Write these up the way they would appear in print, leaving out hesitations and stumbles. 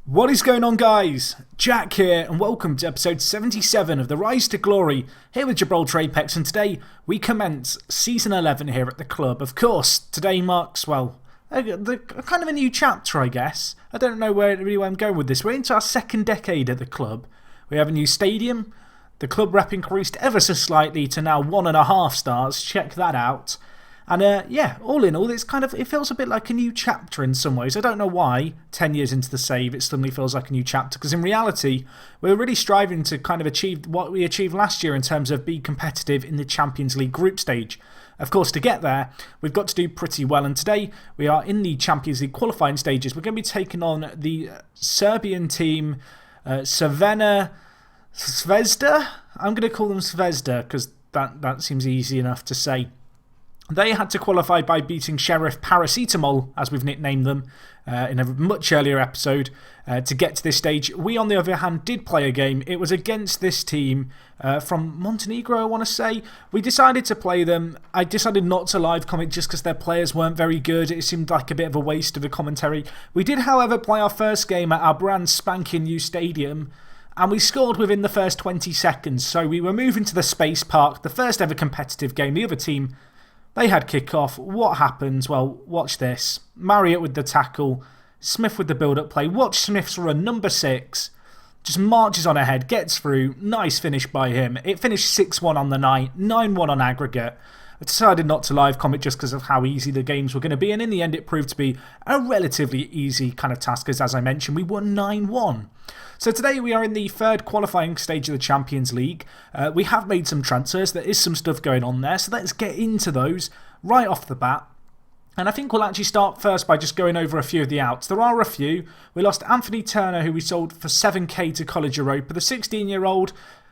What is going on, guys? Jack here, and welcome to episode 77 of the Rise to Glory, here with Gibraltar Apex, and today we commence Season 11 here at the club. Of course, today marks, well, kind of a new chapter, I guess. I don't know really where I'm going with this. We're into our second decade at the club. We have a new stadium. The club rep increased ever so slightly to now 1.5 stars. Check that out. And yeah, all in all, it feels a bit like a new chapter in some ways. I don't know why, 10 years into the save, it suddenly feels like a new chapter. Because in reality, we're really striving to kind of achieve what we achieved last year in terms of be competitive in the Champions League group stage. Of course, to get there, we've got to do pretty well. And today, we are in the Champions League qualifying stages. We're going to be taking on the Serbian team, Crvena Zvezda. I'm going to call them Zvezda because that seems easy enough to say. They had to qualify by beating Sheriff Paracetamol, as we've nicknamed them, in a much earlier episode, to get to this stage. We, on the other hand, did play a game. It was against this team from Montenegro, I want to say. We decided to play them. I decided not to live comment just because their players weren't very good. It seemed like a bit of a waste of a commentary. We did, however, play our first game at our brand spanking new stadium, and we scored within the first 20 seconds. So we were moving to the Space Park, the first ever competitive game. The other team, they had kick-off. What happens? Well, watch this. Marriott with the tackle. Smith with the build-up play. Watch Smith's run. Number 6. Just marches on ahead. Gets through. Nice finish by him. It finished 6-1 on the night. 9-1 on aggregate. I decided not to live comment just because of how easy the games were going to be. And in the end, it proved to be a relatively easy kind of task. As I mentioned, we won 9-1. So today we are in the third qualifying stage of the Champions League. We have made some transfers. There is some stuff going on there. So let's get into those right off the bat. And I think we'll actually start first by just going over a few of the outs. There are a few. We lost Anthony Turner, who we sold for 7k to College Europa. The 16-year-old,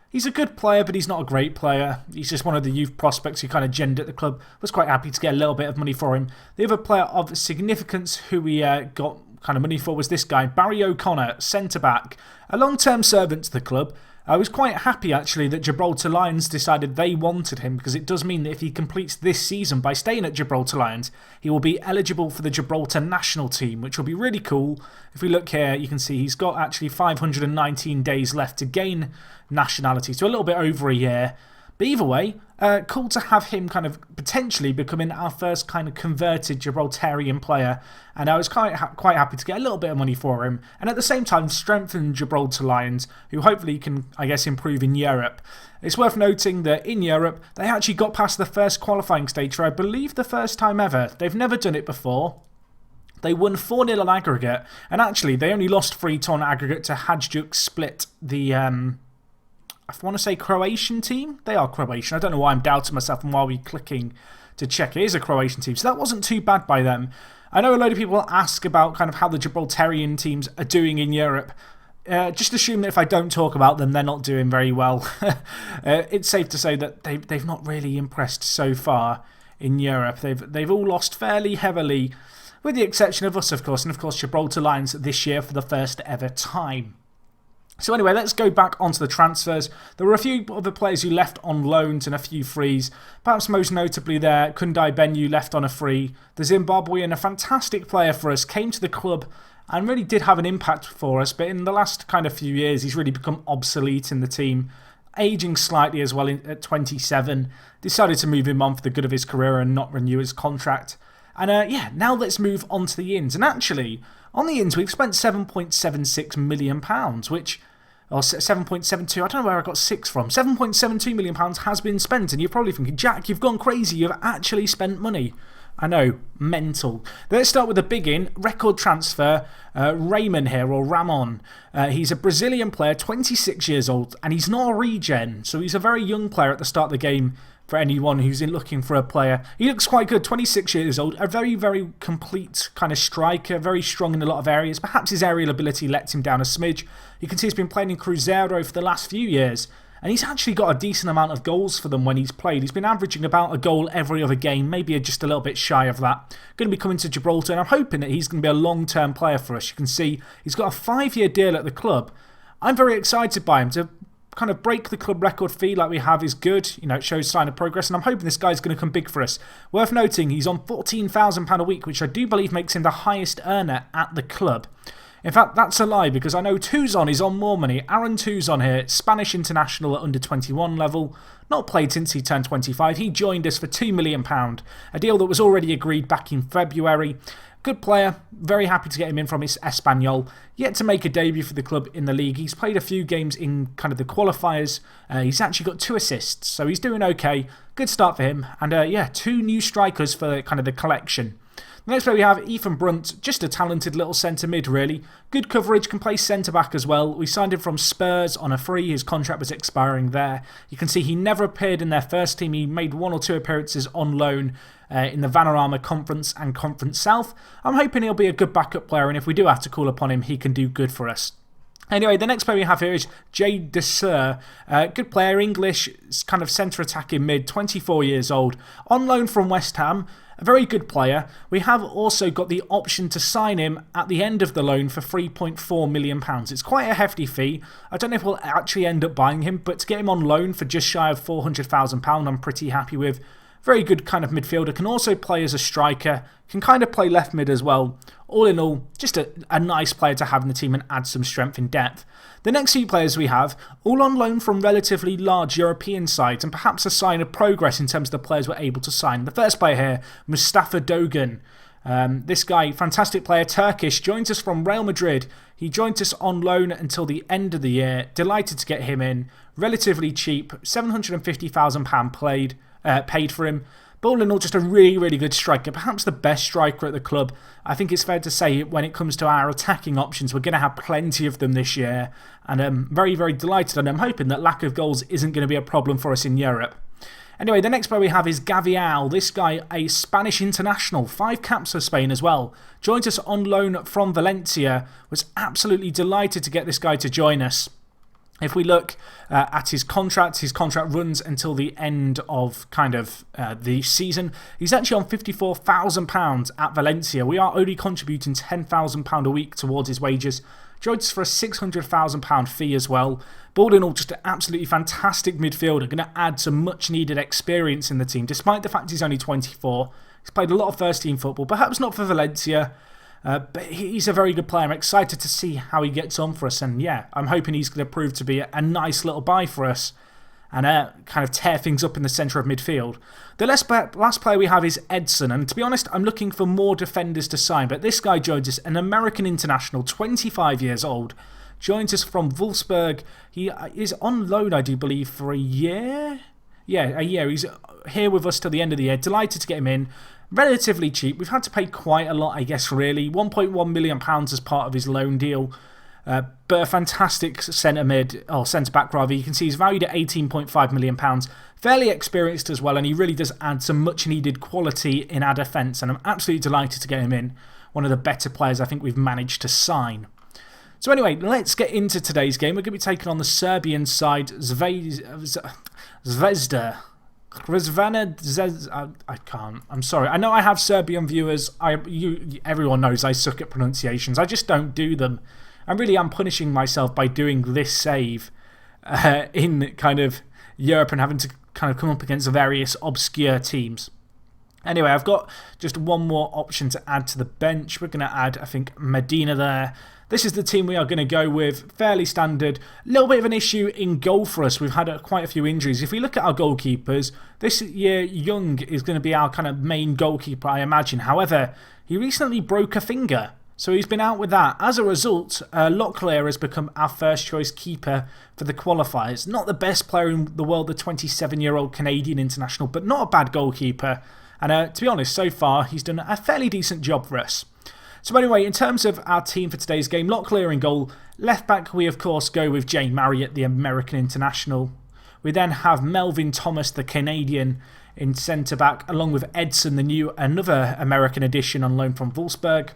he's a good player, but he's not a great player. He's just one of the youth prospects who kind of genned at the club. Was quite happy to get a little bit of money for him. The other player of significance who we got kind of money for was this guy, Barry O'Connor, centre-back. A long-term servant to the club. I was quite happy, actually, that Gibraltar Lions decided they wanted him, because it does mean that if he completes this season by staying at Gibraltar Lions, he will be eligible for the Gibraltar national team, which will be really cool. If we look here, you can see he's got actually 519 days left to gain nationality, so a little bit over a year. But either way, cool to have him kind of potentially becoming our first kind of converted Gibraltarian player. And I was quite happy to get a little bit of money for him. And at the same time, strengthen Gibraltar Lions, who hopefully can, I guess, improve in Europe. It's worth noting that in Europe, they actually got past the first qualifying stage for, I believe, the first time ever. They've never done it before. They won 4-0 on aggregate. And actually, they only lost 3-2 on aggregate to Hajduk Split, the I want to say Croatian team. They are Croatian. I don't know why I'm doubting myself and why we're clicking to check. It is a Croatian team, so that wasn't too bad by them. I know a load of people ask about kind of how the Gibraltarian teams are doing in Europe. Just assume that if I don't talk about them, they're not doing very well. It's safe to say that they've not really impressed so far in Europe. They've all lost fairly heavily, with the exception of us, of course, and of course Gibraltar Lions this year for the first ever time. So anyway, let's go back onto the transfers. There were a few other players who left on loans and a few frees. Perhaps most notably there, Kundai Benyu left on a free. The Zimbabwean, a fantastic player for us, came to the club and really did have an impact for us. But in the last kind of few years, he's really become obsolete in the team. Aging slightly as well at 27. Decided to move him on for the good of his career and not renew his contract. And yeah, now let's move on to the ins. And actually, on the ins, we've spent £7.76 million, which, or 7.72, I don't know where I got 6 from. £7.72 million has been spent. And you're probably thinking, Jack, you've gone crazy. You've actually spent money. I know, mental. Let's start with the big in, record transfer. Raymond here, or Ramon. He's a Brazilian player, 26 years old, and he's not a regen. So he's a very young player at the start of the game. For anyone who's looking for a player, he looks quite good, 26 years old, a very, very complete kind of striker, very strong in a lot of areas. Perhaps his aerial ability lets him down a smidge. You can see he's been playing in Cruzeiro for the last few years, and he's actually got a decent amount of goals for them when he's played. He's been averaging about a goal every other game, maybe just a little bit shy of that. Going to be coming to Gibraltar, and I'm hoping that he's going to be a long-term player for us. You can see he's got a 5-year deal at the club. I'm very excited by him to kind of break the club record fee like we have is good. You know, it shows sign of progress, and I'm hoping this guy's going to come big for us. Worth noting, he's on £14,000 a week, which I do believe makes him the highest earner at the club. In fact, that's a lie because I know Tuzon is on more money. Aaron Tuzon here, Spanish international at under 21 level. Not played since he turned 25. He joined us for £2 million, a deal that was already agreed back in February. Good player, very happy to get him in from his Espanyol. Yet to make a debut for the club in the league. He's played a few games in kind of the qualifiers. He's actually got 2 assists, so he's doing okay. Good start for him. And yeah, 2 new strikers for kind of the collection. The next player we have Ethan Brunt, just a talented little centre mid really. Good coverage, can play centre back as well. We signed him from Spurs on a free, his contract was expiring there. You can see he never appeared in their first team, he made 1 or 2 appearances on loan in the Vanarama Conference and Conference South. I'm hoping he'll be a good backup player and if we do have to call upon him, he can do good for us. Anyway, the next player we have here is Jay Desir. Good player, English, kind of centre attacking mid, 24 years old. On loan from West Ham. A very good player. We have also got the option to sign him at the end of the loan for £3.4 million. It's quite a hefty fee. I don't know if we'll actually end up buying him, but to get him on loan for just shy of £400,000, I'm pretty happy with. Very good kind of midfielder. Can also play as a striker. Can kind of play left mid as well. All in all, just a nice player to have in the team and add some strength and depth. The next few players we have, all on loan from relatively large European sides and perhaps a sign of progress in terms of the players we're able to sign. The first player here, Mustafa Dogan. This guy, fantastic player, Turkish, joins us from Real Madrid. He joined us on loan until the end of the year. Delighted to get him in. Relatively cheap, £750,000 paid for him. But all in all, just a really, really good striker. Perhaps the best striker at the club. I think it's fair to say when it comes to our attacking options, we're going to have plenty of them this year. And I'm very, very delighted and I'm hoping that lack of goals isn't going to be a problem for us in Europe. Anyway, the next player we have is Gavial. This guy, a Spanish international, 5 caps for Spain as well. Joins us on loan from Valencia. Was absolutely delighted to get this guy to join us. If we look at his contract runs until the end of kind of the season. He's actually on £54,000 at Valencia. We are only contributing £10,000 a week towards his wages. Joins us for a £600,000 fee as well. But all in all, just an absolutely fantastic midfielder. Going to add some much needed experience in the team. Despite the fact he's only 24. He's played a lot of first team football. Perhaps not for Valencia. But he's a very good player. I'm excited to see how he gets on for us. And yeah, I'm hoping he's going to prove to be a nice little buy for us. And kind of tear things up in the centre of midfield. The last player we have is Edson. And to be honest, I'm looking for more defenders to sign. But this guy joins us, an American international, 25 years old. Joins us from Wolfsburg. He is on loan, I do believe, for a year. Yeah, a year. He's here with us till the end of the year. Delighted to get him in. Relatively cheap. We've had to pay quite a lot, I guess, really. £1.1 million as part of his loan deal. But a fantastic centre-back rather. You can see he's valued at £18.5 million. Fairly experienced as well, and he really does add some much-needed quality in our defence. And I'm absolutely delighted to get him in. One of the better players I think we've managed to sign. So anyway, let's get into today's game. We're going to be taking on the Serbian side, Zvezda. I can't. I'm sorry. I know I have Serbian viewers. Everyone knows I suck at pronunciations. I just don't do them. I really am punishing myself by doing this save in kind of Europe and having to kind of come up against various obscure teams. Anyway, I've got just one more option to add to the bench. We're going to add, I think, Medina there. This is the team we are going to go with. Fairly standard. A little bit of an issue in goal for us. We've had quite a few injuries. If we look at our goalkeepers, this year Young is going to be our kind of main goalkeeper, I imagine. However, he recently broke a finger. So he's been out with that. As a result, Locklear has become our first choice keeper for the qualifiers. Not the best player in the world, the 27-year-old Canadian international, but not a bad goalkeeper. And to be honest, so far, he's done a fairly decent job for us. So anyway, in terms of our team for today's game, Locklear in goal. Left back, we of course go with Jay Marriott, the American international. We then have Melvin Thomas, the Canadian, in centre back, along with Edson, another American addition on loan from Wolfsburg.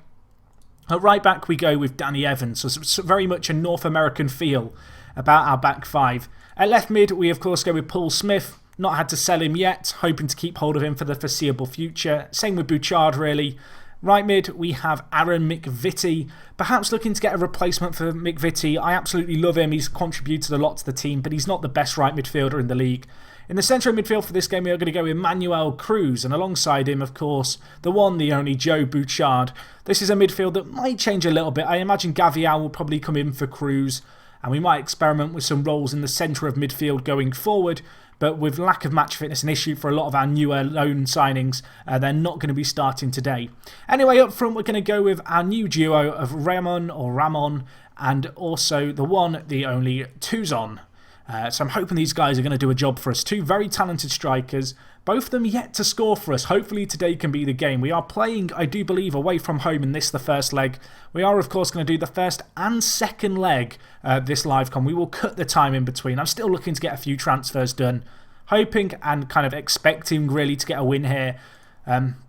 At right back, we go with Danny Evans. So it's very much a North American feel about our back five. At left mid, we of course go with Paul Smith. Not had to sell him yet, hoping to keep hold of him for the foreseeable future. Same with Bouchard, really. Right mid, we have Aaron McVitie. Perhaps looking to get a replacement for McVitie. I absolutely love him. He's contributed a lot to the team, but he's not the best right midfielder in the league. In the centre of midfield for this game, we are going to go with Manuel Cruz, and alongside him, of course, the one, the only Joe Bouchard. This is a midfield that might change a little bit. I imagine Gavial will probably come in for Cruz, and we might experiment with some roles in the centre of midfield going forward. But with lack of match fitness an issue for a lot of our newer loan signings, they're not going to be starting today. Anyway, up front, we're going to go with our new duo of Ramon, and also the one, the only Tuzon. So I'm hoping these guys are going to do a job for us. Two very talented strikers, both of them yet to score for us. Hopefully today can be the game. We are playing, I do believe, away from home in the first leg. We are, of course, going to do the first and second leg this LiveCon. We will cut the time in between. I'm still looking to get a few transfers done. Hoping and kind of expecting, really, to get a win here.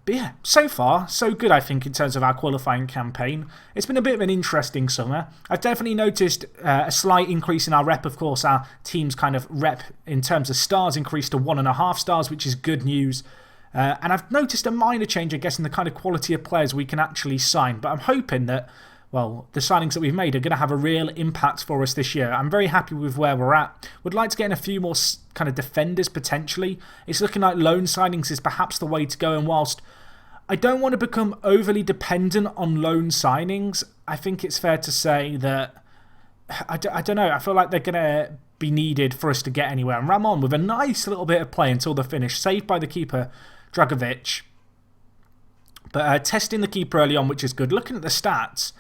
But yeah, so far, so good, I think, in terms of our qualifying campaign. It's been a bit of an interesting summer. I've definitely noticed a slight increase in our rep. Of course, our team's kind of rep in terms of stars increased to 1.5 stars, which is good news. And I've noticed a minor change, I guess, in the kind of quality of players we can actually sign. But I'm hoping that, well, the signings that we've made are going to have a real impact for us this year. I'm very happy with where we're at. Would like to get in a few more kind of defenders potentially. It's looking like loan signings is perhaps the way to go. And whilst I don't want to become overly dependent on loan signings, I think it's fair to say that, I don't know, I feel like they're going to be needed for us to get anywhere. And Ramon with a nice little bit of play until the finish, saved by the keeper, Dragovic. But testing the keeper early on, which is good. Looking at the stats,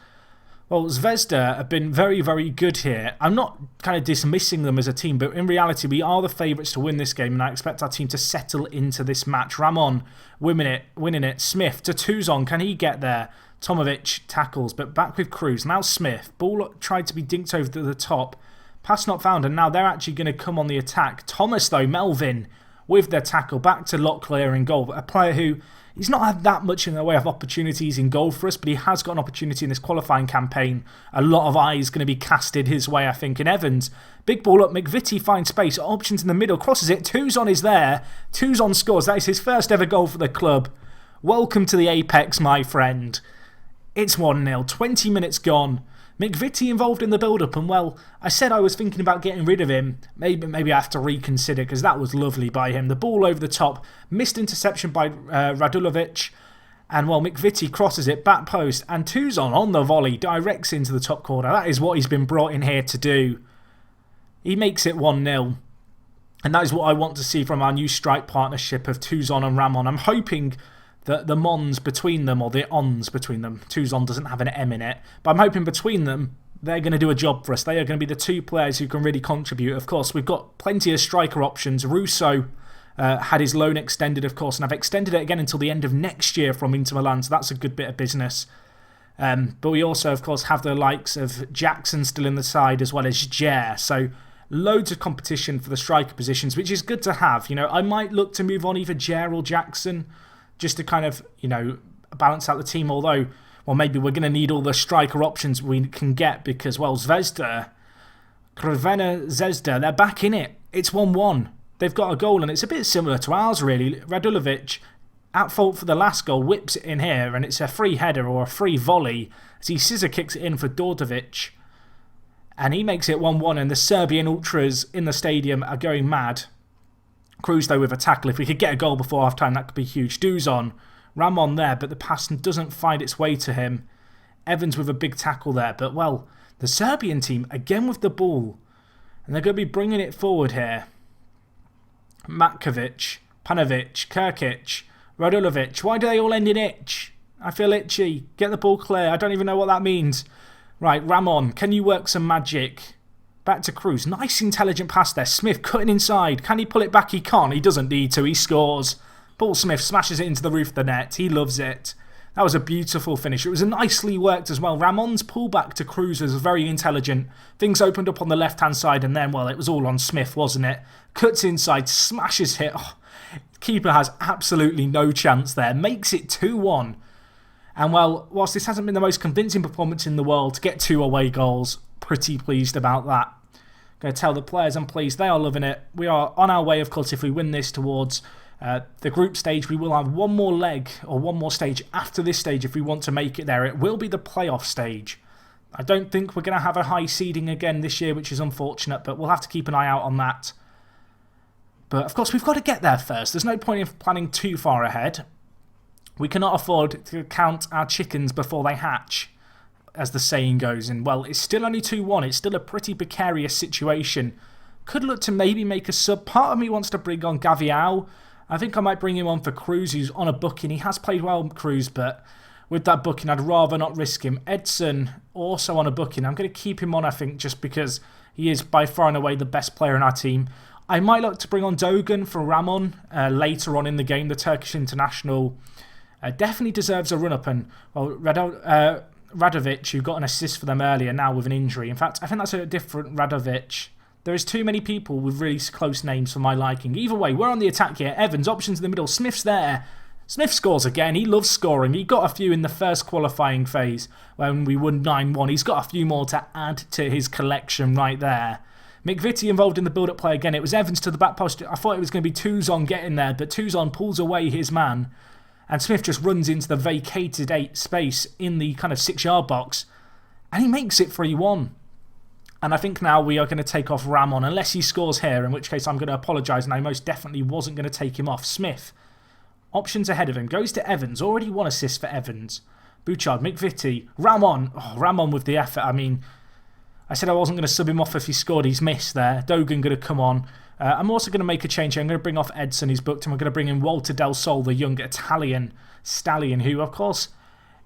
well, Zvezda have been very, very good here. I'm not kind of dismissing them as a team, but in reality, we are the favourites to win this game, and I expect our team to settle into this match. Ramon winning it. Smith to Tuzon. Can he get there? Tomovic tackles, but back with Cruz. Now Smith. Ball tried to be dinked over to the top. Pass not found, and now they're actually going to come on the attack. Thomas, though, Melvin, with their tackle. Back to Locklear in goal. A player who, he's not had that much in the way of opportunities in goal for us, but he has got an opportunity in this qualifying campaign. A lot of eyes going to be casted his way, I think. And Evans, big ball up. McVitie finds space. Options in the middle. Crosses it. Tuzon is there. Tuzon scores. That is his first ever goal for the club. Welcome to the Apex, my friend. It's 1-0. 20 minutes gone. McVitie involved in the build-up, and well, I said I was thinking about getting rid of him. Maybe I have to reconsider, because that was lovely by him. The ball over the top, missed interception by Radulovic, and well, McVitie crosses it, back post, and Tuzon on the volley, directs into the top corner. That is what he's been brought in here to do. He makes it 1-0, and that is what I want to see from our new strike partnership of Tuzon and Ramon. I'm hoping that the Mons between them, or the Ons between them, Tuzon doesn't have an M in it, but I'm hoping between them, they're going to do a job for us. They are going to be the two players who can really contribute. Of course, we've got plenty of striker options. Russo had his loan extended, of course, and I've extended it again until the end of next year from Inter Milan, so that's a good bit of business. But we also, of course, have the likes of Jackson still in the side, as well as Jer, so loads of competition for the striker positions, which is good to have. You know, I might look to move on either Jer or Jackson, just to kind of, you know, balance out the team. Although, well, maybe we're going to need all the striker options we can get because, well, Zvezda, Crvena Zvezda, they're back in it. It's 1-1. They've got a goal, and it's a bit similar to ours, really. Radulovic, at fault for the last goal, whips it in here, and it's a free header or a free volley as he scissor kicks it in for Dordovic. And he makes it 1-1, and the Serbian ultras in the stadium are going mad. Cruz, though, with a tackle. If we could get a goal before half-time, that could be huge. Duzon, Ramon there, but the pass doesn't find its way to him. Evans with a big tackle there. But, well, the Serbian team, again with the ball. And they're going to be bringing it forward here. Matkovic, Panovic, Kirkic, Radulovic. Why do they all end in itch? I feel itchy. Get the ball clear. I don't even know what that means. Right, Ramon, can you work some magic? Back to Cruz. Nice intelligent pass there. Smith cutting inside. Can he pull it back? He can't. He doesn't need to. He scores. Paul Smith smashes it into the roof of the net. He loves it. That was a beautiful finish. It was nicely worked as well. Ramon's pullback to Cruz was very intelligent. Things opened up on the left-hand side, and then, well, it was all on Smith, wasn't it? Cuts inside, smashes it. Oh, keeper has absolutely no chance there. Makes it 2-1. And, well, whilst this hasn't been the most convincing performance in the world, to get 2 away goals, pretty pleased about that. Going to tell the players I'm pleased. They are loving it. We are on our way, of course, if we win this towards the group stage. We will have one more leg or one more stage after this stage if we want to make it there. It will be the playoff stage. I don't think we're going to have a high seeding again this year, which is unfortunate, but we'll have to keep an eye out on that. But of course, we've got to get there first. There's no point in planning too far ahead. We cannot afford to count our chickens before they hatch, as the saying goes. And, well, it's still only 2-1. It's still a pretty precarious situation. Could look to maybe make a sub. Part of me wants to bring on Gaviao. I think I might bring him on for Cruz, who's on a booking. He has played well, Cruz, but with that booking, I'd rather not risk him. Edson, also on a booking. I'm going to keep him on, I think, just because he is by far and away the best player in our team. I might look to bring on Dogan for Ramon later on in the game. The Turkish international definitely deserves a run-up. And, well, Radovic, who got an assist for them earlier, now with an injury. In fact, I think that's a different Radovic. There is too many people with really close names for my liking. Either way, we're on the attack here. Evans, options in the middle. Smith's there. Smith scores again. He loves scoring. He got a few in the first qualifying phase when we won 9-1. He's got a few more to add to his collection right there. McVitie involved in the build-up play again. It was Evans to the back post. I thought it was going to be Tuzon getting there, but Tuzon pulls away his man. And Smith just runs into the vacated 8 space in the kind of 6-yard box. And he makes it 3-1. And I think now we are going to take off Ramon, unless he scores here, in which case I'm going to apologise, and I most definitely wasn't going to take him off. Smith, options ahead of him, goes to Evans. Already 1 assist for Evans. Bouchard, McVitie, Ramon. Oh, Ramon with the effort. I mean, I said I wasn't going to sub him off if he scored. He's missed there. Dogan going to come on. I'm also going to make a change here. I'm going to bring off Edson, who's booked, and we're going to bring in Walter Del Sol, the young Italian stallion, who, of course,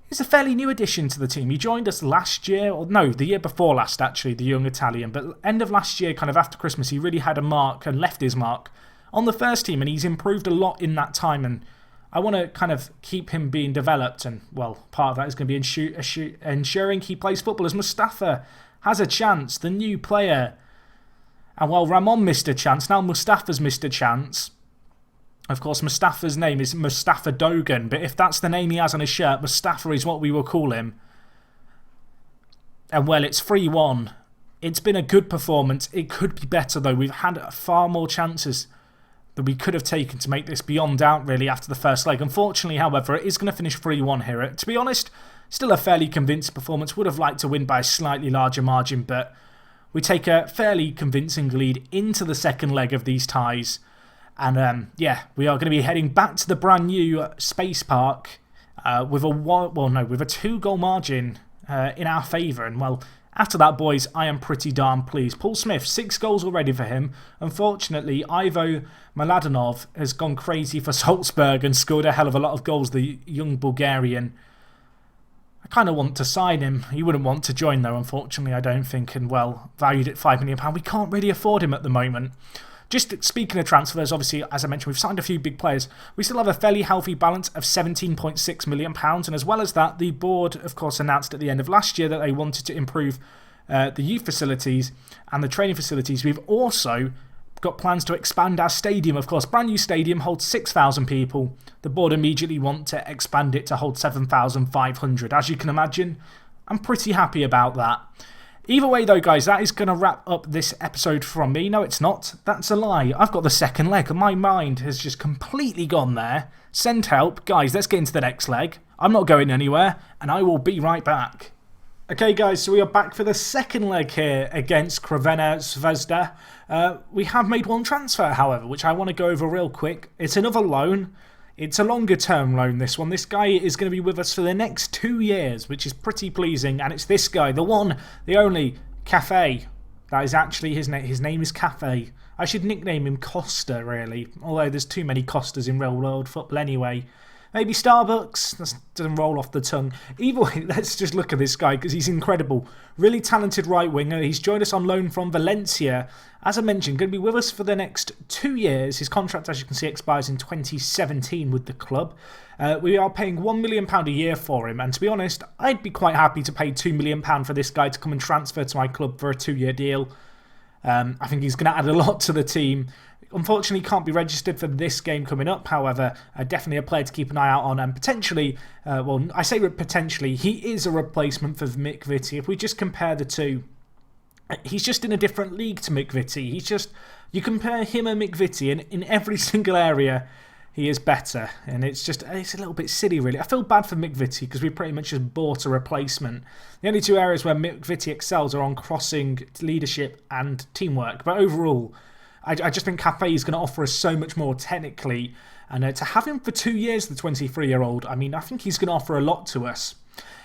is a fairly new addition to the team. He joined us last year, or no, the year before last, actually, the young Italian. But end of last year, kind of after Christmas, he really had a mark and left his mark on the first team, and he's improved a lot in that time. And I want to kind of keep him being developed, and, well, part of that is going to be ensuring he plays football as Mustafa has a chance, the new player. And, well, Ramon missed a chance. Now Mustafa's missed a chance. Of course, Mustafa's name is Mustafa Dogan, but if that's the name he has on his shirt, Mustafa is what we will call him. And, well, it's 3-1. It's been a good performance. It could be better, though. We've had far more chances that we could have taken to make this beyond doubt, really, after the first leg. Unfortunately, however, it is going to finish 3-1 here. To be honest, still a fairly convincing performance. Would have liked to win by a slightly larger margin, but we take a fairly convincing lead into the second leg of these ties. And, yeah, we are going to be heading back to the brand new Space Park with a 2-goal margin in our favour. And, well, after that, boys, I am pretty darn pleased. Paul Smith, 6 goals already for him. Unfortunately, Ivo Mladenov has gone crazy for Salzburg and scored a hell of a lot of goals, the young Bulgarian. I kind of want to sign him. He wouldn't want to join, though, unfortunately, I don't think. And, well, valued at £5 million. We can't really afford him at the moment. Just speaking of transfers, obviously, as I mentioned, we've signed a few big players. We still have a fairly healthy balance of £17.6 million. And as well as that, the board, of course, announced at the end of last year that they wanted to improve the youth facilities and the training facilities. We've also got plans to expand our stadium, of course. Brand new stadium holds 6,000 people. The board immediately want to expand it to hold 7,500. As you can imagine, I'm pretty happy about that. Either way, though, guys, that is going to wrap up this episode from me. No, it's not. That's a lie. I've got the second leg, and my mind has just completely gone there. Send help. Guys, let's get into the next leg. I'm not going anywhere, and I will be right back. Okay, guys, so we are back for the second leg here against Crvena Zvezda. We have made one transfer, however, which I want to go over real quick. It's another loan. It's a longer-term loan, this one. This guy is going to be with us for the next 2 years, which is pretty pleasing. And it's this guy, the one, the only, Cafe. That is actually his name. His name is Cafe. I should nickname him Costa, really. Although there's too many Costas in real-world football anyway. Maybe Starbucks? That doesn't roll off the tongue. Either way, let's just look at this guy because he's incredible. Really talented right winger. He's joined us on loan from Valencia. As I mentioned, going to be with us for the next 2 years. His contract, as you can see, expires in 2017 with the club. We are paying £1 million a year for him. And to be honest, I'd be quite happy to pay £2 million for this guy to come and transfer to my club for a 2-year deal. I think he's going to add a lot to the team. Unfortunately, can't be registered for this game coming up. However, definitely a player to keep an eye out on. And potentially, well, I say potentially, he is a replacement for McVitie. If we just compare the two, he's just in a different league to McVitie. He's just, you compare him and McVitie, and in every single area, he is better. And it's a little bit silly, really. I feel bad for McVitie because we pretty much just bought a replacement. The only 2 areas where McVitie excels are on crossing, leadership, and teamwork. But overall, I just think Cafe is going to offer us so much more technically. And to have him for 2 years, the 23-year-old, I mean, I think he's going to offer a lot to us.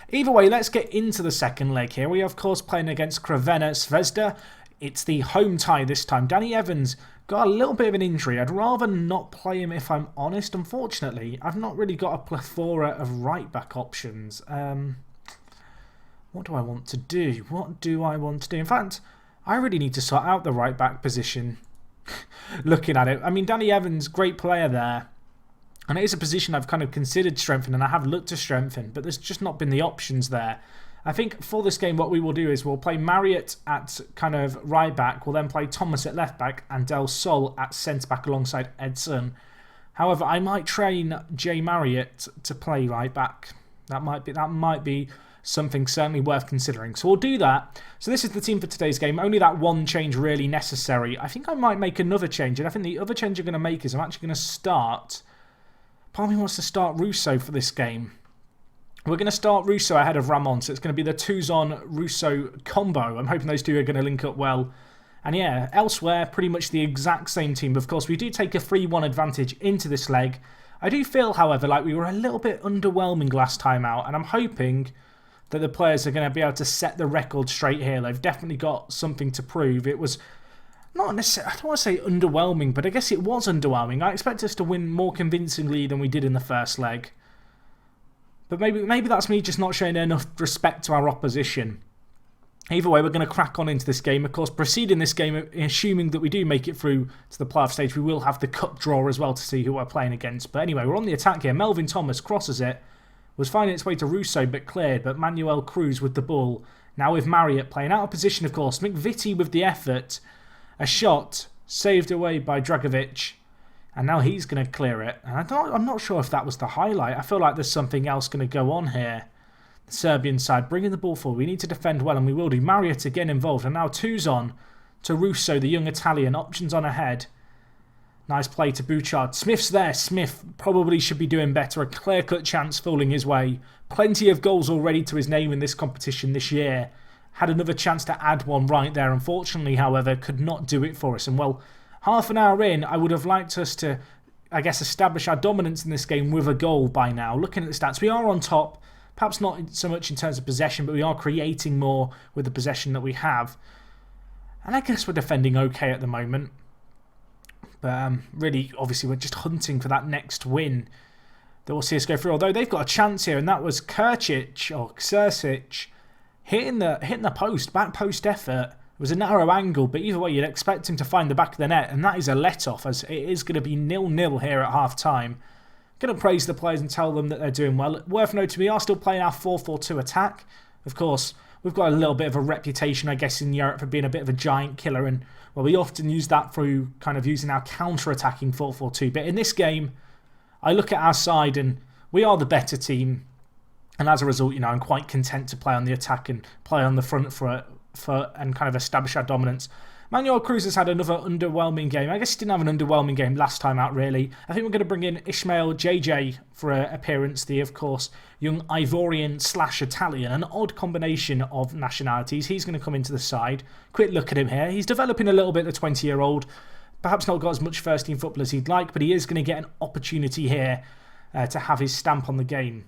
Either way, let's get into the second leg here. We are, of course, playing against Crvena Zvezda. It's the home tie this time. Danny Evans got a little bit of an injury. I'd rather not play him if I'm honest. Unfortunately, I've not really got a plethora of right-back options. What do I want to do? In fact, I really need to sort out the right-back position. Looking at it. I mean, Danny Evans, great player there. And it is a position I've kind of considered strengthening, and I have looked to strengthen, but there's just not been the options there. I think for this game, what we will do is we'll play Marriott at kind of right back. We'll then play Thomas at left back and Del Sol at centre back alongside Edson. However, I might train Jay Marriott to play right back. That might be something certainly worth considering. So we'll do that. So this is the team for today's game. Only that one change really necessary. I think I might make another change, and I think the other change I'm going to make is I'm actually going to start. Part of me wants to start Russo for this game. We're going to start Russo ahead of Ramon, so it's going to be the Tuzon-Russo combo. I'm hoping those two are going to link up well. And yeah, elsewhere, pretty much the exact same team. Of course, we do take a 3-1 advantage into this leg. I do feel, however, like we were a little bit underwhelming last time out, and I'm hoping that the players are going to be able to set the record straight here. They've definitely got something to prove. It was not necessarily, I don't want to say underwhelming, but I guess it was underwhelming. I expect us to win more convincingly than we did in the first leg. But maybe that's me just not showing enough respect to our opposition. Either way, we're going to crack on into this game. Of course, preceding this game, assuming that we do make it through to the playoff stage, we will have the cup draw as well to see who we're playing against. But anyway, we're on the attack here. Melvin Thomas crosses it. Was finding its way to Russo, but cleared. But Manuel Cruz with the ball. Now with Marriott playing out of position, of course. McVitie with the effort. A shot saved away by Dragovic. And now he's going to clear it. And I'm not sure if that was the highlight. I feel like there's something else going to go on here. The Serbian side bringing the ball forward. We need to defend well, and we will do. Marriott again involved. And now Tuzon to Russo, the young Italian. Options on ahead. Nice play to Bouchard. Smith's there. Smith probably should be doing better. A clear-cut chance falling his way. Plenty of goals already to his name in this competition this year. Had another chance to add one right there. Unfortunately, however, could not do it for us. And well, half an hour in, I would have liked us to, I guess, establish our dominance in this game with a goal by now. Looking at the stats, we are on top. Perhaps not so much in terms of possession, but we are creating more with the possession that we have. And I guess we're defending okay at the moment. But really, obviously, we're just hunting for that next win that will see us go through. Although they've got a chance here, and that was Krsic hitting the post, back post effort. It was a narrow angle, but either way, you'd expect him to find the back of the net, and that is a let-off, as it is going to be 0-0 here at half-time. Going to praise the players and tell them that they're doing well. Worth noting, we are still playing our 4-4-2 attack. Of course, we've got a little bit of a reputation, I guess, in Europe for being a bit of a giant killer, and well, we often use that through kind of using our counter-attacking 4-4-2. But in this game, I look at our side, and we are the better team. And as a result, I'm quite content to play on the attack and play on the front for and kind of establish our dominance. Manuel Cruz has had another underwhelming game. I guess he didn't have an underwhelming game last time out, really. I think we're going to bring in Ismail JJ for an appearance. The, of course, young Ivorian/Italian. An odd combination of nationalities. He's going to come into the side. Quick look at him here. He's developing a little bit, the 20-year-old. Perhaps not got as much first-team football as he'd like, but he is going to get an opportunity here to have his stamp on the game.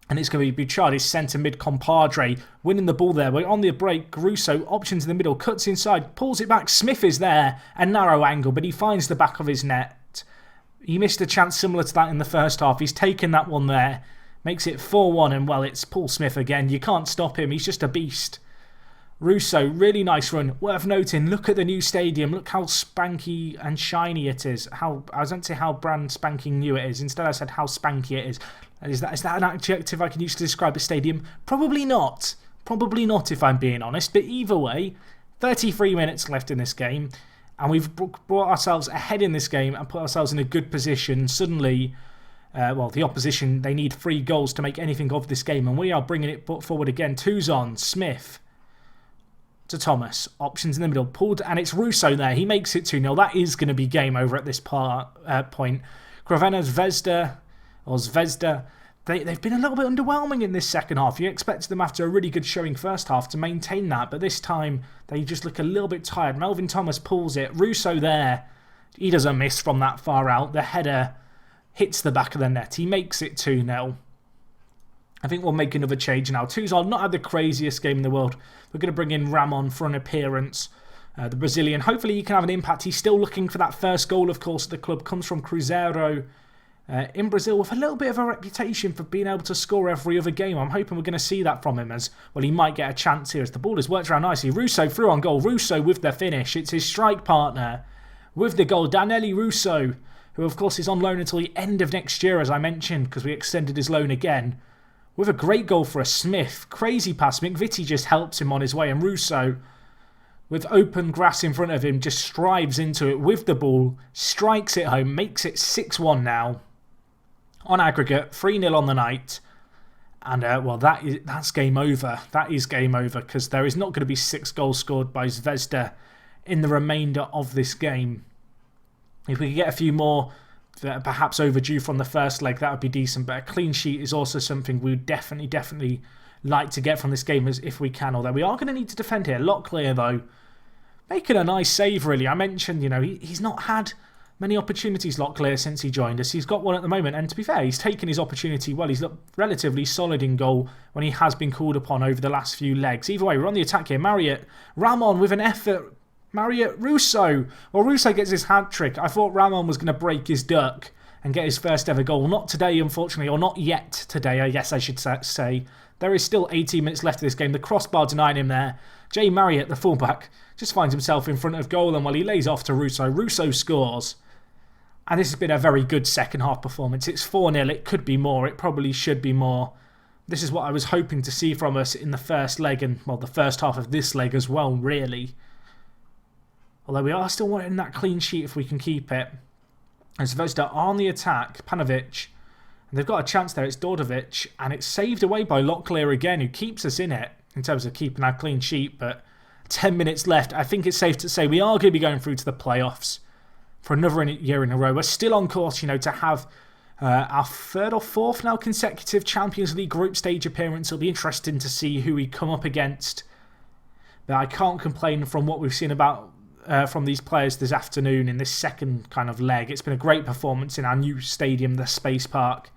And it's going to be Bouchard, his centre mid compadre, winning the ball there. We're on the break. Russo, options in the middle, cuts inside, pulls it back. Smith is there, a narrow angle, but he finds the back of his net. He missed a chance similar to that in the first half. He's taken that one there, makes it 4-1, and well, it's Paul Smith again. You can't stop him, he's just a beast. Russo, really nice run. Worth noting, look at the new stadium. Look how spanky and shiny it is. I was going to say how brand spanking new it is. Instead I said how spanky it is. Is that an adjective I can use to describe a stadium? Probably not. Probably not, if I'm being honest. But either way, 33 minutes left in this game. And we've brought ourselves ahead in this game and put ourselves in a good position. Suddenly, the opposition, they need 3 goals to make anything of this game. And we are bringing it forward again. Tuzon, Smith to Thomas. Options in the middle. Pulled, and it's Russo there. He makes it 2-0. That is going to be game over at this point. Crvena Zvezda, they've been a little bit underwhelming in this second half. You expected them after a really good showing first half to maintain that, but this time they just look a little bit tired. Melvin Thomas pulls it. Russo there, he doesn't miss from that far out. The header hits the back of the net. He makes it 2-0. I think we'll make another change now. Tuzal not had the craziest game in the world. We're going to bring in Ramon for an appearance. The Brazilian. Hopefully he can have an impact. He's still looking for that first goal, of course, at the club. Comes from Cruzeiro in Brazil with a little bit of a reputation for being able to score every other game. I'm hoping we're going to see that from him as, well, he might get a chance here as the ball has worked around nicely. Russo through on goal. Russo with the finish. It's his strike partner with the goal. Danelli Russo, who, of course, is on loan until the end of next year, as I mentioned, because we extended his loan again. With a great goal for a Smith. Crazy pass. McVitie just helps him on his way. And Russo, with open grass in front of him, just strives into it with the ball. Strikes it home. Makes it 6-1 now. On aggregate. 3-0 on the night. And, well, that's game over. That is game over. Because there is not going to be 6 goals scored by Zvezda in the remainder of this game. If we could get a few more that are perhaps overdue from the first leg, that would be decent. But a clean sheet is also something we would definitely like to get from this game as if we can. Although we are going to need to defend here. Locklear, though, making a nice save, really. I mentioned, you know, he's not had many opportunities, Locklear, since he joined us. He's got one at the moment. And to be fair, he's taken his opportunity well. He's looked relatively solid in goal when he has been called upon over the last few legs. Either way, we're on the attack here. Marriott, Ramon with an effort. Marriott, Russo. Well, Russo gets his hat-trick. I thought Ramon was going to break his duck and get his first ever goal. Not today, unfortunately, or not yet today, I guess I should say. There is still 18 minutes left of this game. The crossbar denying him there. Jay Marriott, the fullback, just finds himself in front of goal, and while he lays off to Russo, Russo scores. And this has been a very good second half performance. It's 4-0. It could be more. It probably should be more. This is what I was hoping to see from us in the first leg and, well, the first half of this leg as well, really. Although we are still wanting that clean sheet if we can keep it. And Zvezda on the attack. Panovic. And they've got a chance there. It's Dordovic. And it's saved away by Locklear again, who keeps us in it in terms of keeping our clean sheet. But 10 minutes left. I think it's safe to say we are going to be going through to the playoffs for another year in a row. We're still on course, you know, to have our third or fourth now consecutive Champions League group stage appearance. It'll be interesting to see who we come up against. But I can't complain from what we've seen about from these players this afternoon in this second kind of leg. It's been a great performance in our new stadium, the Space Park.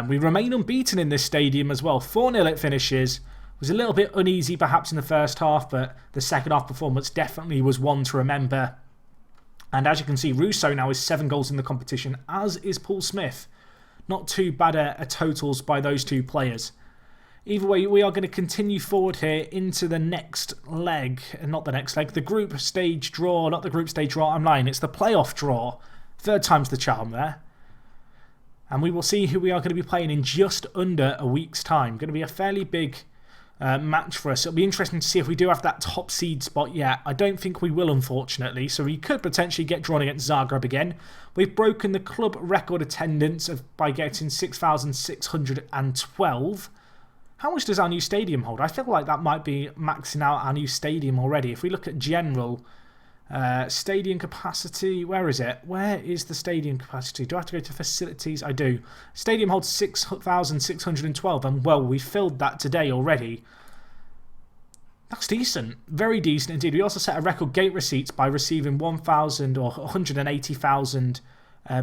We remain unbeaten in this stadium as well. 4-0 it finishes. Was a little bit uneasy perhaps in the first half, but the second half performance definitely was one to remember. And as you can see, Russo now is 7 goals in the competition, as is Paul Smith. Not too bad a totals by those two players. Either way, we are going to continue forward here into the next leg. Not the next leg, the group stage draw. Not the group stage draw, I'm lying. It's the playoff draw. Third time's the charm there. And we will see who we are going to be playing in just under a week's time. Going to be a fairly big match for us. It'll be interesting to see if we do have that top seed spot yet. I don't think we will, unfortunately. So we could potentially get drawn against Zagreb again. We've broken the club record attendance by getting 6,612. How much does our new stadium hold? I feel like that might be maxing out our new stadium already. If we look at general stadium capacity, where is it? Where is the stadium capacity? Do I have to go to facilities? I do. Stadium holds 6,612, and well, we filled that today already. That's decent. Very decent indeed. We also set a record gate receipts by receiving 1,000 or 180,000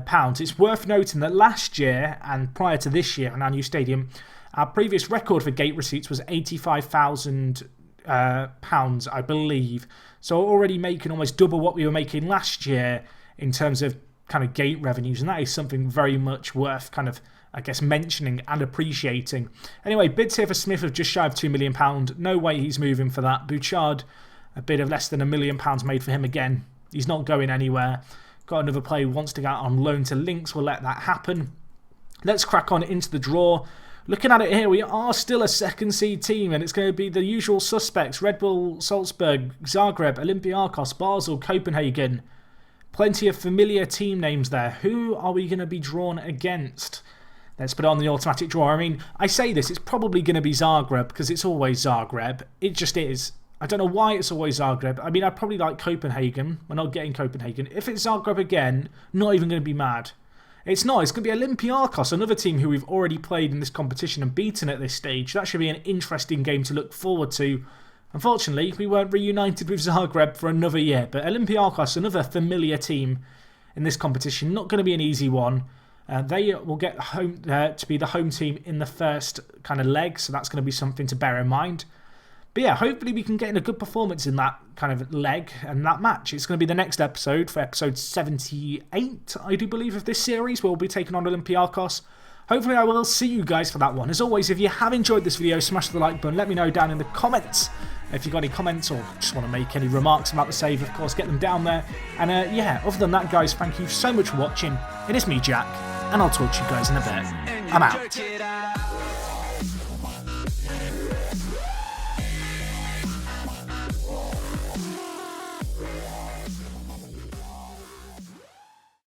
pounds. It's worth noting that last year and prior to this year in our new stadium, our previous record for gate receipts was £85,000, I believe. So already making almost double what we were making last year in terms of kind of gate revenues. And that is something very much worth kind of, I guess, mentioning and appreciating. Anyway, bids here for Smith of just shy of £2 million. No way he's moving for that. Bouchard, a bid of less than £1 million made for him again. He's not going anywhere. Got another player who wants to go out on loan to Lynx. We'll let that happen. Let's crack on into the draw. Looking at it here, we are still a second seed team, and it's going to be the usual suspects. Red Bull Salzburg, Zagreb, Olympiacos, Basel, Copenhagen. Plenty of familiar team names there. Who are we going to be drawn against? Let's put it on the automatic draw. I mean, I say this, it's probably going to be Zagreb, because it's always Zagreb. It just is. I don't know why it's always Zagreb. I mean, I'd probably like Copenhagen. We're not getting Copenhagen. If it's Zagreb again, not even going to be mad. It's not. It's going to be Olympiacos, another team who we've already played in this competition and beaten at this stage. That should be an interesting game to look forward to. Unfortunately, we weren't reunited with Zagreb for another year, but Olympiacos, another familiar team in this competition, not going to be an easy one. They will get home to be the home team in the first kind of leg, so that's going to be something to bear in mind. But yeah, hopefully we can get in a good performance in that kind of leg and that match. It's going to be the next episode, for episode 78, I do believe, of this series. We'll be taking on Olympiacos. Hopefully I will see you guys for that one. As always, if you have enjoyed this video, smash the like button. Let me know down in the comments if you've got any comments or just want to make any remarks about the save. Of course, get them down there. And yeah, other than that, guys, thank you so much for watching. It is me, Jack, and I'll talk to you guys in a bit. I'm out.